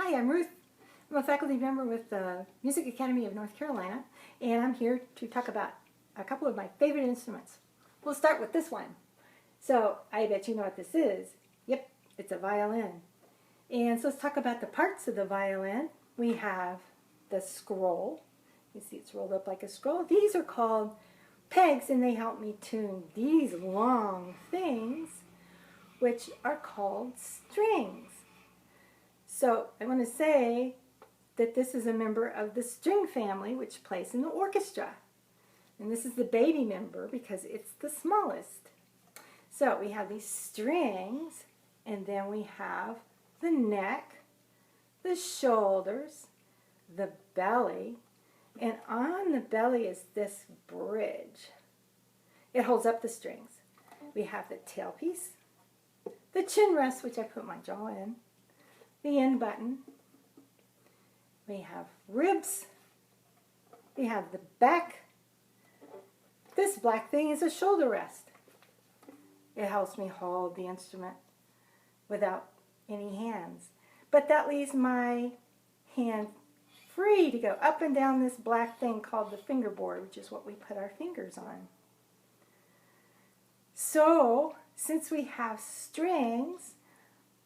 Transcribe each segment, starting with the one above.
Hi, I'm Ruth. I'm a faculty member with the Music Academy of North Carolina, and I'm here to talk about a couple of my favorite instruments. We'll start with this one. So, I bet you know what this is. Yep, it's a violin. And so let's talk about the parts of the violin. We have the scroll. You see it's rolled up like a scroll. These are called pegs, and they help me tune these long things, which are called strings. So I want to say that this is a member of the string family, which plays in the orchestra. And this is the baby member because it's the smallest. So we have these strings, and then we have the neck, the shoulders, the belly, and on the belly is this bridge. It holds up the strings. We have the tailpiece, the chin rest, which I put my jaw in, the end button, we have ribs, we have the back. This black thing is a shoulder rest. It helps me hold the instrument without any hands. But that leaves my hand free to go up and down this black thing called the fingerboard, which is what we put our fingers on. So, since we have strings,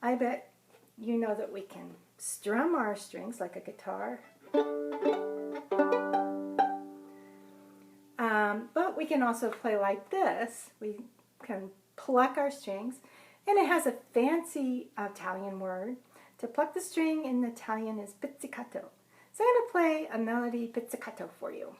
I bet you know that we can strum our strings like a guitar. But we can also play like this. We can pluck our strings, and it has a fancy Italian word. To pluck the string in Italian is pizzicato. So I'm going to play a melody pizzicato for you.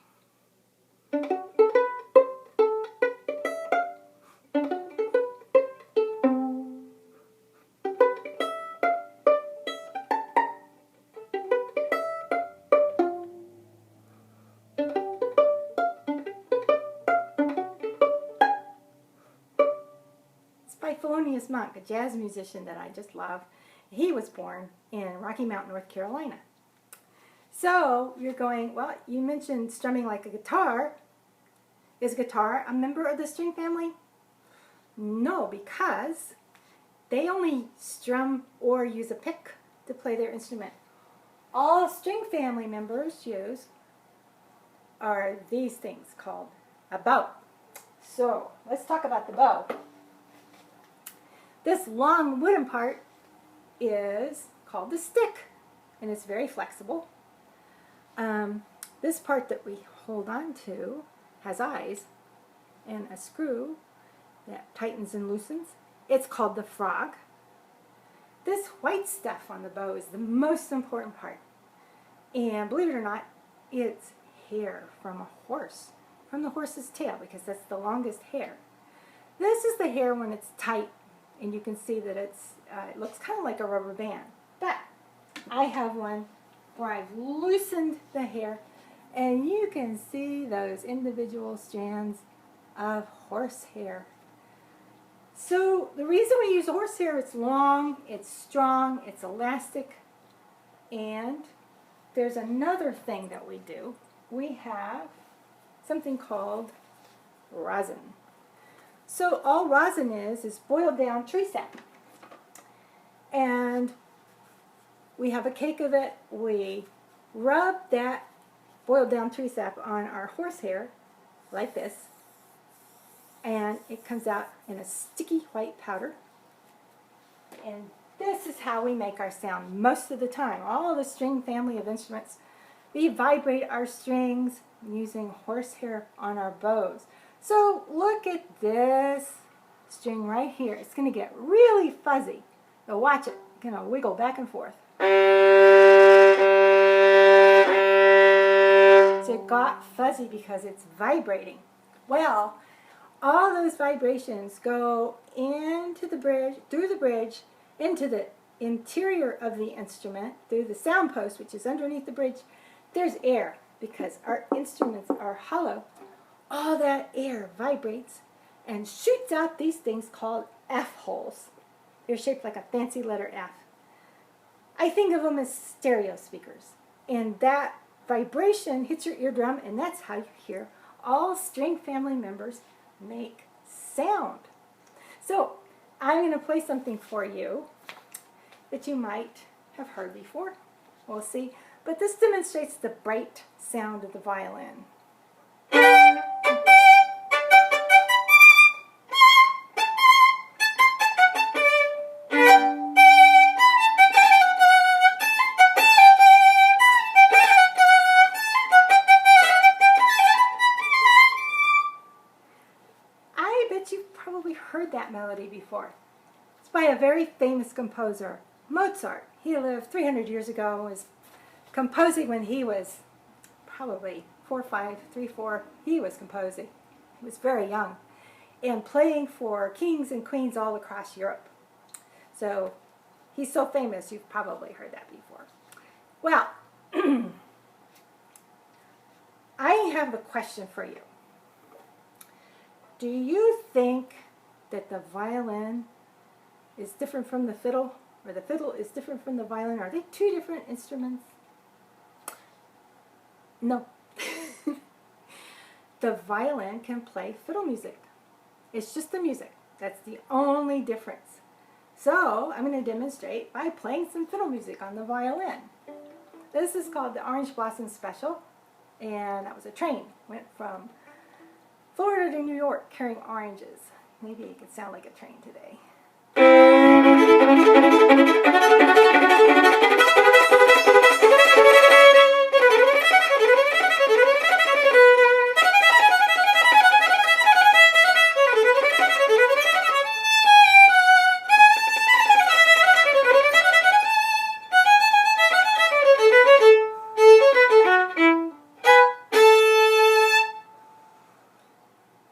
By Thelonious Monk, a jazz musician that I just love. He was born in Rocky Mount, North Carolina. So you're going, well, you mentioned strumming like a guitar. Is guitar a member of the string family? No, because they only strum or use a pick to play their instrument. All string family members use are these things called a bow. So let's talk about the bow. This long wooden part is called the stick, and it's very flexible. This part that we hold on to has eyes and a screw that tightens and loosens. It's called the frog. This white stuff on the bow is the most important part. And believe it or not, it's hair from a horse, from the horse's tail, because that's the longest hair. This is the hair when it's tight, and you can see that it looks kind of like a rubber band. But I have one where I've loosened the hair, and you can see those individual strands of horsehair. So the reason we use horsehair, it's long, it's strong, it's elastic, and there's another thing that we do. We have something called rosin. So all rosin is boiled down tree sap. And we have a cake of it. We rub that boiled down tree sap on our horsehair like this. And it comes out in a sticky white powder. And this is how we make our sound most of the time. All of the string family of instruments, we vibrate our strings using horsehair on our bows. So look at this string right here. It's going to get really fuzzy. Now watch it. It's going to wiggle back and forth. So it got fuzzy because it's vibrating. Well, all those vibrations go into the bridge, through the bridge, into the interior of the instrument, through the sound post, which is underneath the bridge. There's air because our instruments are hollow. All that air vibrates and shoots out these things called F-holes. They're shaped like a fancy letter F. I think of them as stereo speakers. And that vibration hits your eardrum, and that's how you hear all string family members make sound. So I'm going to play something for you that you might have heard before. We'll see. But this demonstrates the bright sound of the violin. I bet you've probably heard that melody before. It's by a very famous composer, Mozart. He lived 300 years ago and was composing when he was probably 4, 5, 3, 4. He was composing. He was very young and playing for kings and queens all across Europe. So he's so famous, you've probably heard that before. Well, I have a question for you. Do you think that the violin is different from the fiddle, or the fiddle is different from the violin? Are they two different instruments? No. The violin can play fiddle music. It's just the music. That's the only difference. So I'm going to demonstrate by playing some fiddle music on the violin. This is called the Orange Blossom Special, and that was a train. Went from Florida to New York carrying oranges. Maybe it could sound like a train today.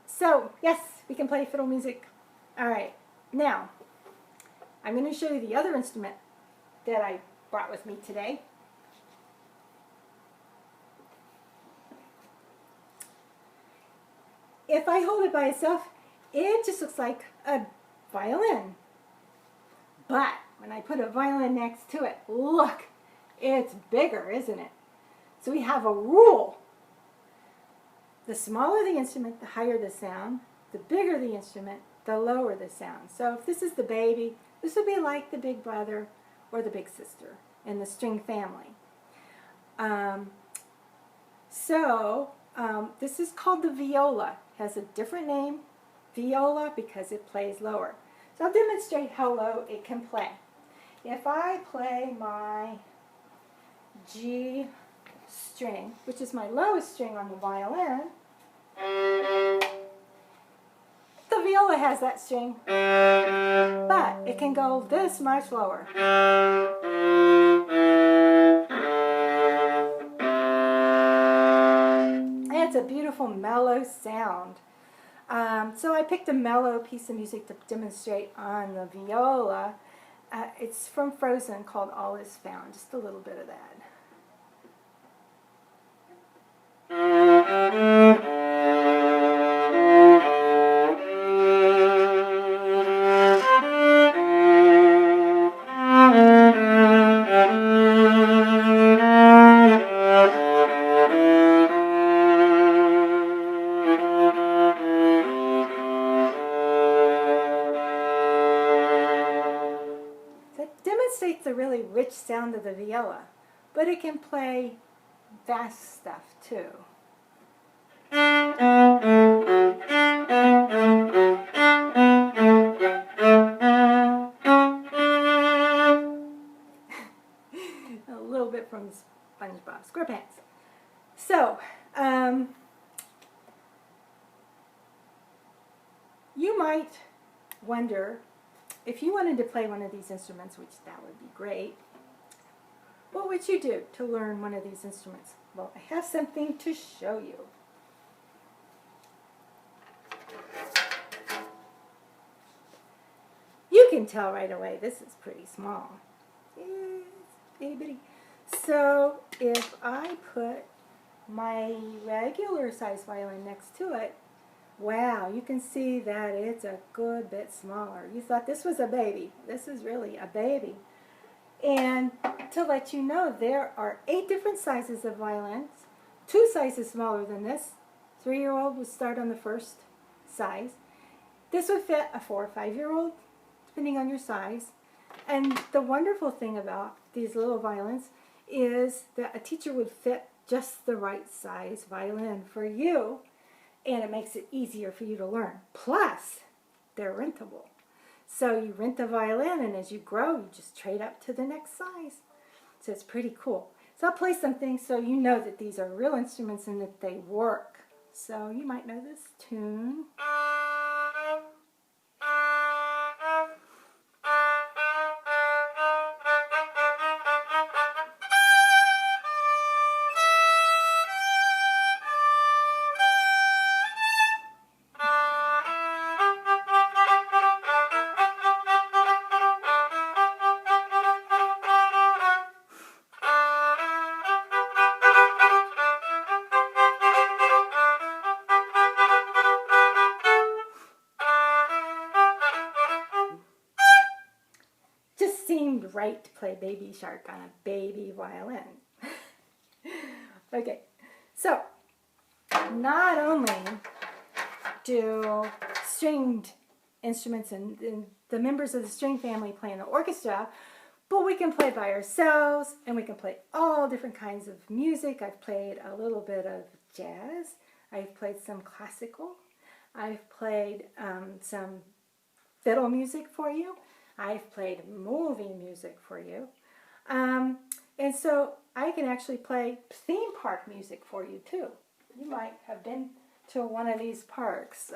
So, yes, we can play fiddle music. All right, now, I'm going to show you the other instrument that I brought with me today. If I hold it by itself, it just looks like a violin. But when I put a violin next to it, look, it's bigger, isn't it? So we have a rule. The smaller the instrument, the higher the sound. The bigger the instrument, the lower the sound. So if this is the baby, this would be like the big brother or the big sister in the string family. This is called the viola. It has a different name, viola, because it plays lower. So I'll demonstrate how low it can play. If I play my G string, which is my lowest string on the violin, the viola has that string, but it can go this much lower. It's a beautiful mellow sound. So I picked a mellow piece of music to demonstrate on the viola. It's from Frozen, called All Is Found. Just a little bit of that. Demonstrates the really rich sound of the viola, but it can play fast stuff too. A little bit from SpongeBob SquarePants. So, you might wonder, if you wanted to play one of these instruments, which that would be great, what would you do to learn one of these instruments? Well, I have something to show you. You can tell right away this is pretty small. It's itty bitty. So if I put my regular size violin next to it, wow, you can see that it's a good bit smaller. You thought this was a baby. This is really a baby. And to let you know, there are 8 different sizes of violins, 2 sizes smaller than this. 3-year-old would start on the first size. This would fit a 4 or 5-year-old, depending on your size. And the wonderful thing about these little violins is that a teacher would fit just the right size violin for you, and it makes it easier for you to learn. Plus, they're rentable. So you rent the violin, and as you grow, you just trade up to the next size. So it's pretty cool. So I'll play something so you know that these are real instruments and that they work. So you might know this tune. Just seemed right to play Baby Shark on a baby violin. Okay, so not only do stringed instruments and the members of the string family play in the orchestra, but we can play by ourselves, and we can play all different kinds of music. I've played a little bit of jazz. I've played some classical. I've played some fiddle music for you. I've played movie music for you. And so I can actually play theme park music for you too. You might have been to one of these parks.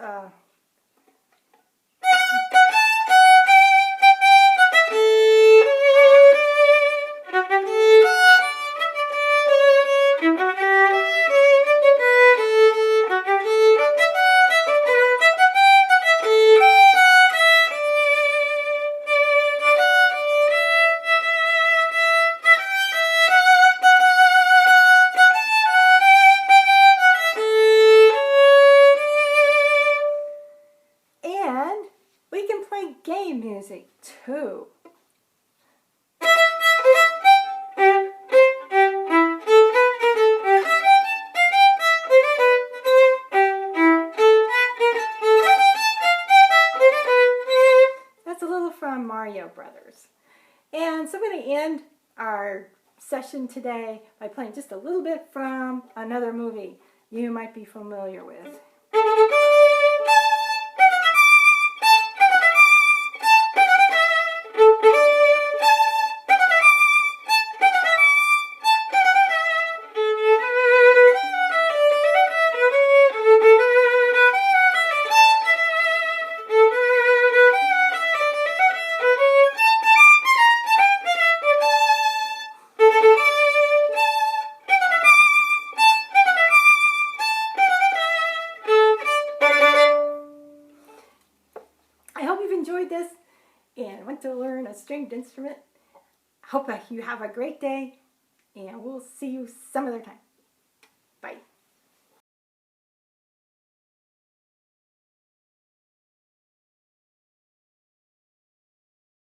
And we can play game music too. That's a little from Mario Brothers. And so I'm going to end our session today by playing just a little bit from another movie you might be familiar with. I hope you've enjoyed this and went to learn a stringed instrument. I hope you have a great day, and we'll see you some other time.